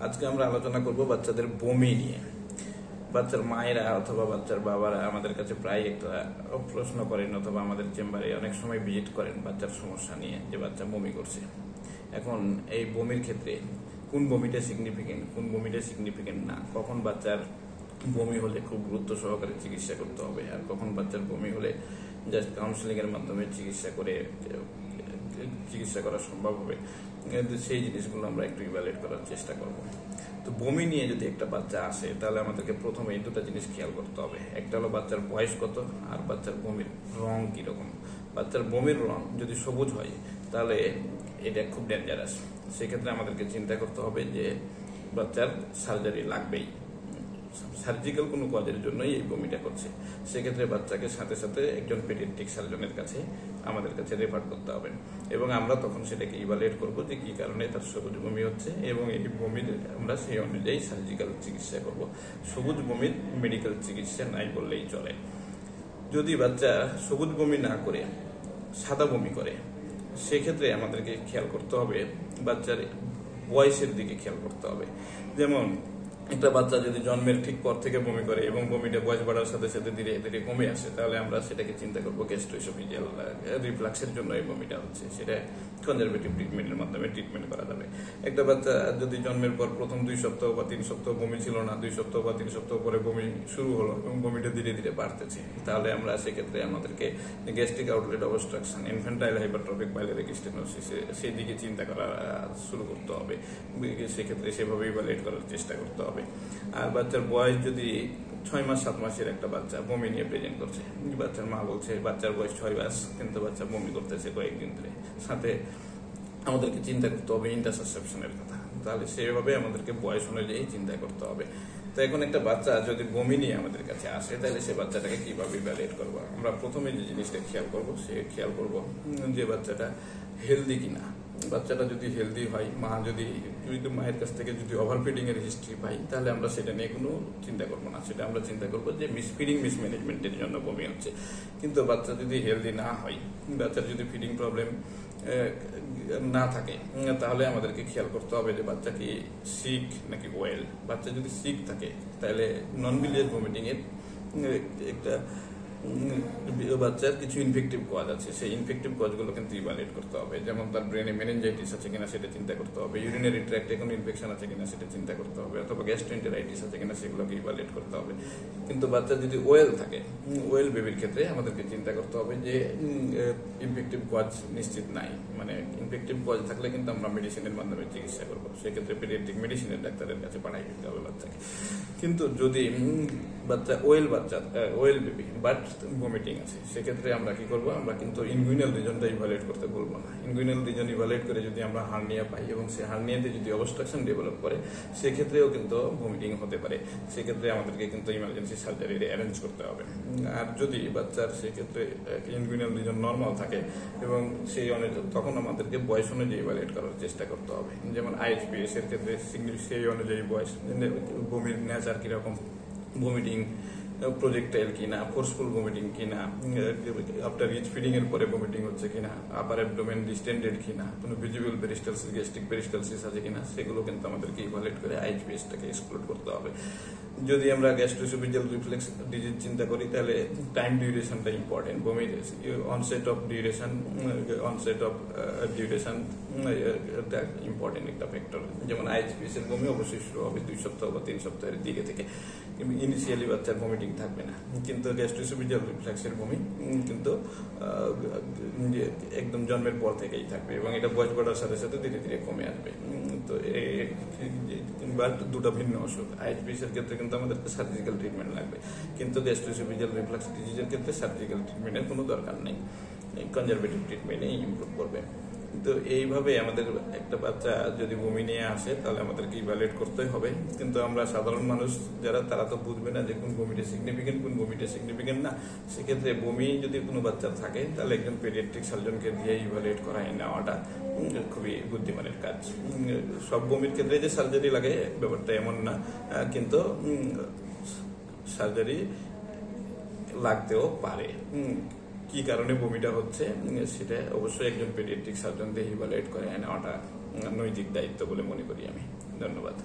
আজকে আমরা আলোচনা করব বাচ্চাদের বমি নিয়ে। বাচ্চার মায়েরা অথবা বাচ্চার বাবারা আমাদের কাছে প্রায় একটা প্রশ্ন করেন অথবা আমাদের চেম্বারে অনেক সময় ভিজিট করেন বাচ্চার সমস্যা নিয়ে, যে বাচ্চা বমি করছে। এখন এই বমির ক্ষেত্রে কোন বমিটা সিগনিফিকেন্ট, কোন বমিটা সিগনিফিকেন্ট না, কখন বাচ্চার বমি হলে খুব গুরুত্ব সহকারে চিকিৎসা করতে হবে, আর কখন বাচ্চার বমি হলে জাস্ট কাউন্সিলিং এর মাধ্যমে চিকিৎসা করা সম্ভব হবে, সেই জিনিসগুলো আমরা একটু ইভ্যালুয়েট করার চেষ্টা করব। তো বমি নিয়ে যদি একটা বাচ্চা আসে, তাহলে আমাদেরকে প্রথমে এই দুটো জিনিস খেয়াল করতে হবে। একটা হলো বাচ্চার বয়স কত, আর বাচ্চার বমির রং কিরকম। বাচ্চার বমির রং যদি সবুজ হয় তাহলে এটা খুব ডেঞ্জারাস। সেক্ষেত্রে আমাদেরকে চিন্তা করতে হবে যে বাচ্চার সার্জারি লাগবেই, সার্জিক্যাল কোনো কাজের জন্যই এই বমিটা করছে। সেক্ষেত্রে বাচ্চাকে সাথে সাথে একজন পেডিয়াট্রিক সার্জনের কাছে আমাদের কাছে রেফার করতে হবে, এবং আমরা তখন সেটাকে ইভালুয়েট করবো যে কি কারণে তার সবুজ বমি হচ্ছে, এবং এই বমির আমরা সেই অনুযায়ী সার্জিক্যাল চিকিৎসা করব। সবুজ বমির মেডিকেল চিকিৎসা নাই বললেই চলে। যদি বাচ্চা সবুজ বমি না করে সাদা বমি করে, সেক্ষেত্রে আমাদেরকে খেয়াল করতে হবে বাচ্চার বয়সের দিকে খেয়াল করতে হবে। যেমন একটা বাচ্চা যদি জন্মের ঠিক পর থেকে বমি করে এবং বমিটা বয়স বাড়ার সাথে সাথে ধীরে ধীরে কমে আসে, তাহলে আমরা সেটাকে চিন্তা করবো গ্যাস্ট্রোএসোফেজিয়াল রিফ্লাক্সের জন্য এই বমিটা হচ্ছে। সেটা কনজারভেটিভ ট্রিটমেন্টের মাধ্যমে ট্রিটমেন্ট করা যাবে। একটা বাচ্চা যদি জন্মের পর প্রথম 2 সপ্তাহ বা 3 সপ্তাহ বমি ছিল না, 2 সপ্তাহ বা 3 সপ্তাহ পরে বমি শুরু হলো এবং বমিটা ধীরে ধীরে বাড়তেছে, তাহলে আমরা সেক্ষেত্রে আমাদেরকে gastric outlet obstruction, infantile hypertrophic pyloric stenosis, সেই দিকে চিন্তা করা শুরু করতে হবে। সেক্ষেত্রে সেভাবে ইভালুয়েট করার চেষ্টা করতে হবে। আর বাচ্চার বয়স যদি 6 মাস 7 মাসের একটা বাচ্চা বমি নিয়ে প্রেজেন্ট করছে, বাচ্চার মা বলছে বাচ্চার বয়স 6 মাস কিন্তু বাচ্চা বমি করতেছে কয়েকদিন ধরে, সাথে আমাদেরকে চিন্তা করতে হবে ইন্টারসাসেপশনের কথা। তাহলে সেভাবে আমাদেরকে বয়স অনুযায়ী চিন্তা করতে হবে। তো এখন একটা বাচ্চা যদি বমি নিয়ে আমাদের কাছে আসে, তাহলে সে বাচ্চাটাকে কিভাবে ইভ্যালুয়েট করবো? আমরা প্রথমে যে জিনিসটা খেয়াল করবো যে বাচ্চাটা হেলদি কিনা। বাচ্চাটা যদি হেলদি হয়, মায়ের কাছ থেকে যদি ওভারফিডিং এর হিস্ট্রি পাই, তাহলে আমরা সেটা নিয়ে কোনো চিন্তা করবো না। সেটা আমরা চিন্তা করবো যে মিসফিডিং, মিসম্যানেজমেন্টের জন্য বমি হচ্ছে। কিন্তু বাচ্চা যদি হেলদি না হয়, বাচ্চার যদি ফিডিং প্রবলেম না থাকে, তাহলে আমাদেরকে খেয়াল করতে হবে যে বাচ্চা কি সিক নাকি ওয়েল। বাচ্চা যদি সিক থাকে, তাহলে নন বিলিয়াস ভমিটিং এর একটা বাচ্চার কিছু ইনফেক্টিভ কজ আছে, সেই ইনফেক্টিভ কজগুলো কিন্তু ইভালুয়েট করতে হবে। যেমন তার ব্রেনে মেনিনজাইটিস আছে কিনা সেটা চিন্তা করতে হবে, ইউরিনারি ট্র্যাক্টে কোনো ইনফেকশন আছে কিনা সেটা চিন্তা করতে হবে, অথবা গ্যাস্ট্রোএন্টেরাইটিস আছে কিনা সেগুলোকে ইভালুয়েট করতে হবে। কিন্তু বাচ্চা যদি ওয়েল থাকে, ওয়েল বেবির ক্ষেত্রে আমাদেরকে চিন্তা করতে হবে যে ইনফেক্টিভ কজ নিশ্চিত নাই, মানে ইনফেক্টিভ কজ থাকলে কিন্তু আমরা মেডিসিনের মাধ্যমে চিকিৎসা করবো। সেক্ষেত্রে পেডিয়াট্রিক মেডিসিনের ডাক্তারের কাছে পাঠাই দিতে হবে বাচ্চাকে। কিন্তু যদি বাচ্চা ওয়েল বেবি বাট ভমিটিং আছে, সেক্ষেত্রে আমরা কি করবো? আমরা কিন্তু ইনগুইনাল রিজনটা ইভালুয়েট করতে বলবো না। ইনগুইনাল রিজন ইভালুয়েট করে যদি আমরা হার্নিয়া পাই এবং সে হার্নিয়াতে যদি অবস্ট্রাকশন ডেভেলপ করে, সেক্ষেত্রেও কিন্তু ভমিটিং হতে পারে। সেক্ষেত্রে আমাদেরকে কিন্তু ইমার্জেন্সি সার্জারি অ্যারেঞ্জ করতে হবে। আর যদি বাচ্চার সেক্ষেত্রে ইনগুইনাল রিজন নর্মাল থাকে এবং সেই অনুযায়ী, তখন আমাদেরকে বয়স অনুযায়ী ইভালুয়েট করার চেষ্টা করতে হবে। যেমন আইএইচপিএস এর ক্ষেত্রে সেই অনুযায়ী বয়স, বমির নেচার কিরকম, ভমিটিং প্রজেক্টাইল কিনা, ফোর্সফুল ভমিটিং কিনা, আফটার রিচ ফিডিং এর পরে ভমিটিং হচ্ছে কিনা, আপার অ্যাবডোমেন ডিস্টেন্ডেড কিনা, কোনো ভিজিবল পেরিস্টালসিস, গ্যাস্ট্রিক পেরিস্টালসিস আছে কিনা, সেগুলো কিন্তু আমাদেরকে ইভালুয়েট করে আইএইচপিএসটাকে এক্সক্লুড করতে হবে। যদি আমরা গ্যাস্ট্রোএসোফেজিয়াল রিফ্লেক্স ডিজিজ চিন্তা করি, তাহলে টাইম ডিউরেশনটা ইম্পর্টেন্ট। বমির অনসেট অফ ডিউরেশন ইম্পর্টেন্ট একটা ফ্যাক্টর। যেমন আইএইচপিএস এর বমি অবশ্যই শুরু হবে 2 সপ্তাহ বা 3 সপ্তাহের দিকে থেকে। ইনিশিয়ালি বাচ্চার ভমিটিং থাকবে না, কিন্তু গ্যাস্ট্রোএসোফেজিয়াল রিফ্লেক্সের বমি কিন্তু একদম জন্মের পর থেকেই থাকবে এবং এটা বয়স বাড়ার সাথে সাথে ধীরে ধীরে কমে আসবে। তো দুটো ভিন্ন অসুখ। আইএইচপিএস এর ক্ষেত্রে কিন্তু আমাদেরকে সার্জিক্যাল ট্রিটমেন্ট লাগবে, কিন্তু গ্যাস্ট্রোএসোফেজিয়াল রিফ্লেক্স ডিজিজের ক্ষেত্রে সার্জিক্যাল ট্রিটমেন্টের কোনো দরকার নেই, কনজারভেটিভ ট্রিটমেন্টে ইমপ্রুভ করবে। তো এইভাবে আমাদের একটা বাচ্চা যদি বমি নিয়ে আসে, তাহলে আমাদেরকে ইভালুয়েট করতে হবে। কিন্তু আমরা সাধারণ মানুষ যারা, তারা তো বুঝবে না যে কোন বমিটা সিগনিফিকেন্ট, কোন বমিটা সিগনিফিকেন্ট না। সেক্ষেত্রে বমি যদি কোনো বাচ্চা থাকে, তাহলে একজন পেডিয়াট্রিক সার্জনকে দিয়ে ইভালুয়েট করাই নেওয়াটা খুবই বুদ্ধিমানের কাজ। সব বমির ক্ষেত্রে যে সার্জারি লাগে ব্যাপারটা এমন না, কিন্তু সার্জারি লাগতেও পারে। কি কারণে বমিটা হচ্ছে সেটা অবশ্যই একজন পেডিয়াট্রিক সার্জন দিয়ে ইভালুয়েট করে নেওয়াটা নৈতিক দায়িত্ব বলে মনে করি আমি। ধন্যবাদ।